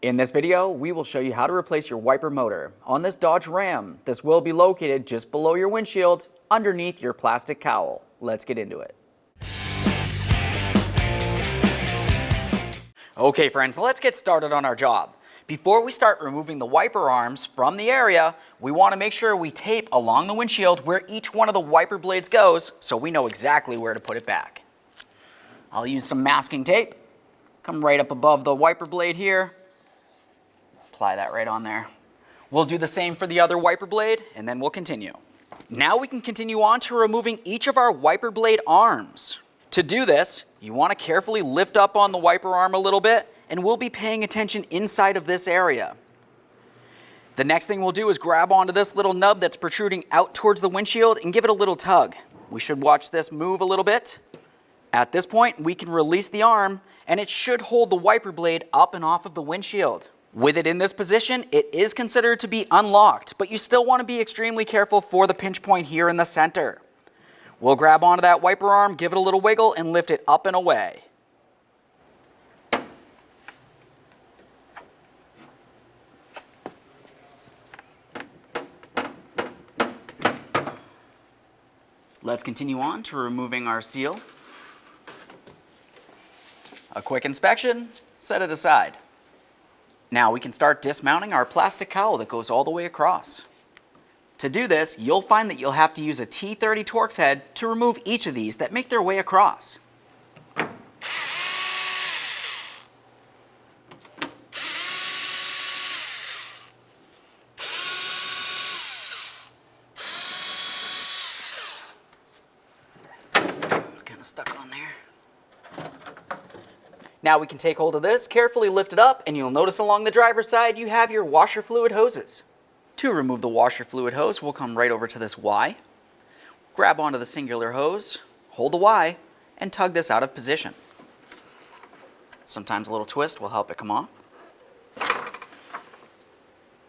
In this video, we will show you how to replace your wiper motor on this Dodge Ram. This will be located just below your windshield, underneath your plastic cowl. Let's get into it. Okay friends, let's get started on our job. Before we start removing the wiper arms from the area, we want to make sure we tape along the windshield where each one of the wiper blades goes so we know exactly where to put it back. I'll use some masking tape. Come right up above the wiper blade here. Apply that right on there. We'll do the same for the other wiper blade, and then we'll continue. Now we can continue on to removing each of our wiper blade arms. To do this, you want to carefully lift up on the wiper arm a little bit, and we'll be paying attention inside of this area. The next thing we'll do is grab onto this little nub that's protruding out towards the windshield and give it a little tug. We should watch this move a little bit. At this point, we can release the arm, and it should hold the wiper blade up and off of the windshield. With it in this position, it is considered to be unlocked, but you still want to be extremely careful for the pinch point here in the center. We'll grab onto that wiper arm, give it a little wiggle, and lift it up and away. Let's continue on to removing our seal. A quick inspection, set it aside. Now we can start dismounting our plastic cowl that goes all the way across. To do this, you'll find that you'll have to use a T30 Torx head to remove each of these that make their way across. It's kind of stuck on there. Now we can take hold of this, carefully lift it up, and you'll notice along the driver's side you have your washer fluid hoses. To remove the washer fluid hose, we'll come right over to this Y, grab onto the singular hose, hold the Y, and tug this out of position. Sometimes a little twist will help it come off.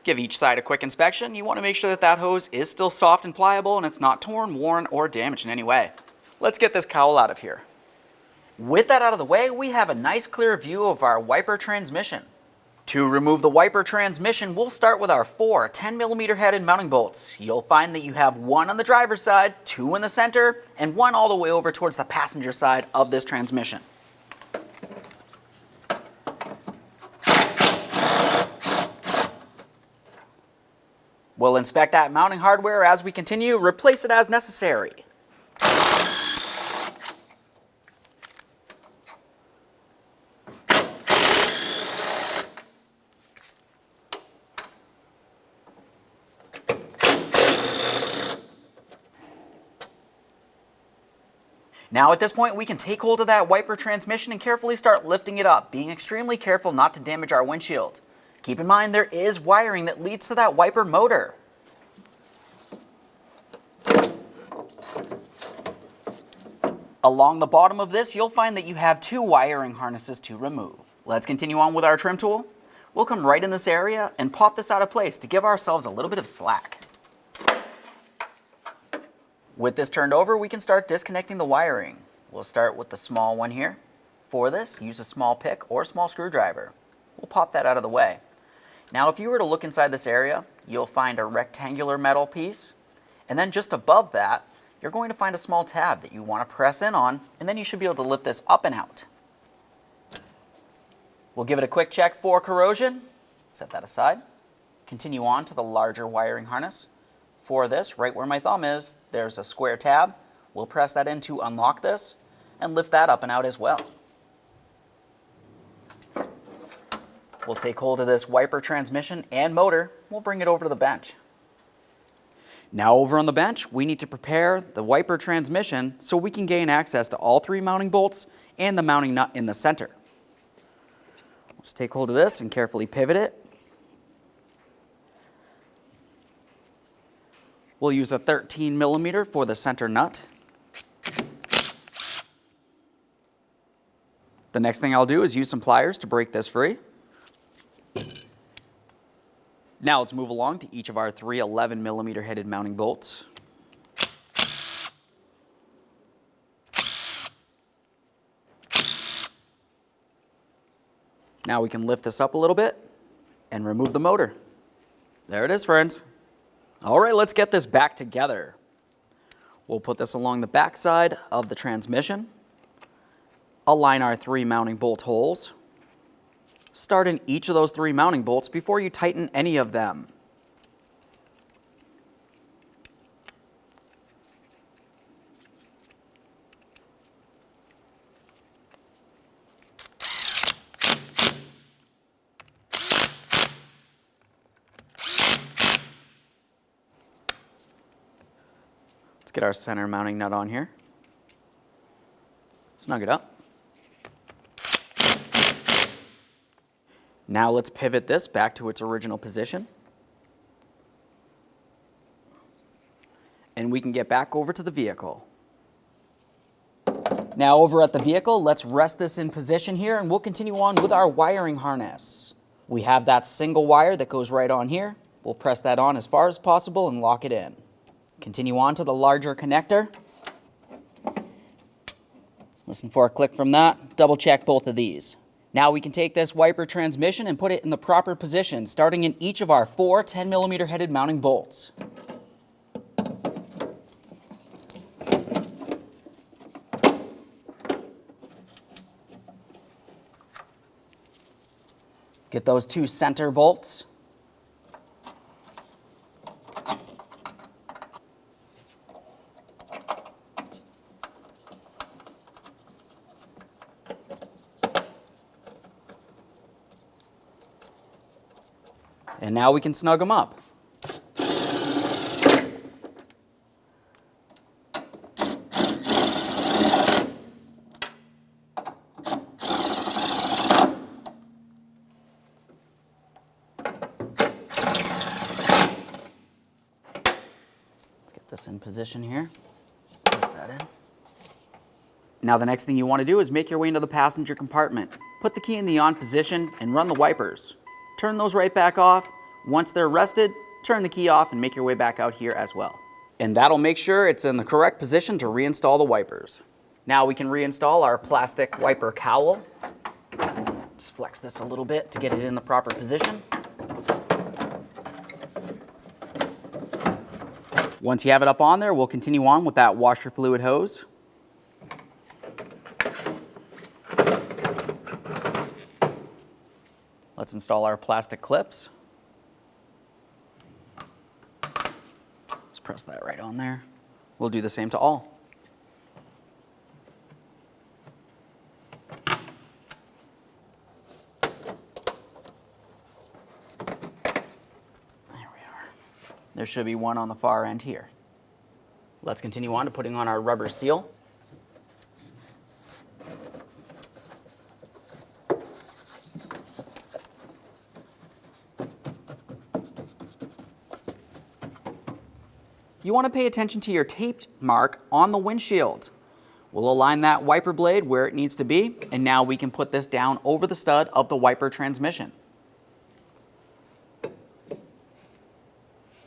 Give each side a quick inspection. You want to make sure that that hose is still soft and pliable and it's not torn, worn, or damaged in any way. Let's get this cowl out of here. With that out of the way, we have a nice clear view of our wiper transmission. To remove the wiper transmission, we'll start with our 4 10mm headed mounting bolts. You'll find that you have one on the driver's side, 2 in the center, and 1 all the way over towards the passenger side of this transmission. We'll inspect that mounting hardware as we continue, replace it as necessary. Now at this point, we can take hold of that wiper transmission and carefully start lifting it up, being extremely careful not to damage our windshield. Keep in mind there is wiring that leads to that wiper motor. Along the bottom of this, you'll find that you have 2 wiring harnesses to remove. Let's continue on with our trim tool. We'll come right in this area and pop this out of place to give ourselves a little bit of slack. With this turned over, we can start disconnecting the wiring. We'll start with the small one here. For this, use a small pick or small screwdriver. We'll pop that out of the way. Now, if you were to look inside this area, you'll find a rectangular metal piece. And then just above that, you're going to find a small tab that you want to press in on, and then you should be able to lift this up and out. We'll give it a quick check for corrosion. Set that aside. Continue on to the larger wiring harness. For this, right where my thumb is, there's a square tab. We'll press that in to unlock this and lift that up and out as well. We'll take hold of this wiper transmission and motor. We'll bring it over to the bench. Now over on the bench, we need to prepare the wiper transmission so we can gain access to all 3 mounting bolts and the mounting nut in the center. Let's take hold of this and carefully pivot it. We'll use a 13mm for the center nut. The next thing I'll do is use some pliers to break this free. Now let's move along to each of our 3 11mm headed mounting bolts. Now we can lift this up a little bit and remove the motor. There it is, friends. All right, let's get this back together. We'll put this along the back side of the transmission, align our 3 mounting bolt holes, start in each of those 3 mounting bolts before you tighten any of them. Get our center mounting nut on here. Snug it up. Now let's pivot this back to its original position. And we can get back over to the vehicle. Now over at the vehicle, let's rest this in position here and we'll continue on with our wiring harness. We have that single wire that goes right on here. We'll press that on as far as possible and lock it in. Continue on to the larger connector. Listen for a click from that. Double check both of these. Now we can take this wiper transmission and put it in the proper position, starting in each of our 4 10mm headed mounting bolts. Get those 2 center bolts. And now we can snug them up. Let's get this in position here. Press that in. Now the next thing you want to do is make your way into the passenger compartment. Put the key in the on position and run the wipers. Turn those right back off. Once they're rested, turn the key off and make your way back out here as well. And that'll make sure it's in the correct position to reinstall the wipers. Now we can reinstall our plastic wiper cowl. Just flex this a little bit to get it in the proper position. Once you have it up on there, we'll continue on with that washer fluid hose. Let's install our plastic clips. Just press that right on there. We'll do the same to all. There we are. There should be one on the far end here. Let's continue on to putting on our rubber seal. You want to pay attention to your taped mark on the windshield. We'll align that wiper blade where it needs to be, and now we can put this down over the stud of the wiper transmission.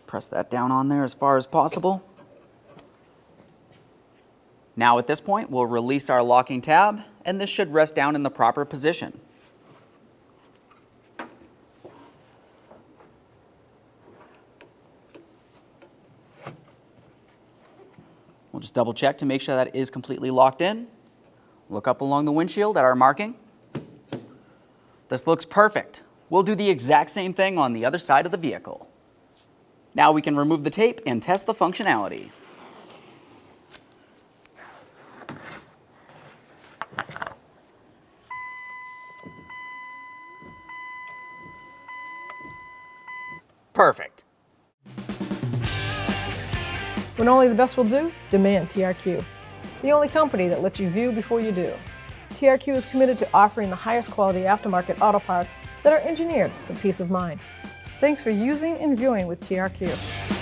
Press that down on there as far as possible. Now at this point, we'll release our locking tab, and this should rest down in the proper position. We'll just double check to make sure that is completely locked in. Look up along the windshield at our marking. This looks perfect. We'll do the exact same thing on the other side of the vehicle. Now we can remove the tape and test the functionality. Perfect. When only the best will do, demand TRQ. The only company that lets you view before you do. TRQ is committed to offering the highest quality aftermarket auto parts that are engineered for peace of mind. Thanks for using and viewing with TRQ.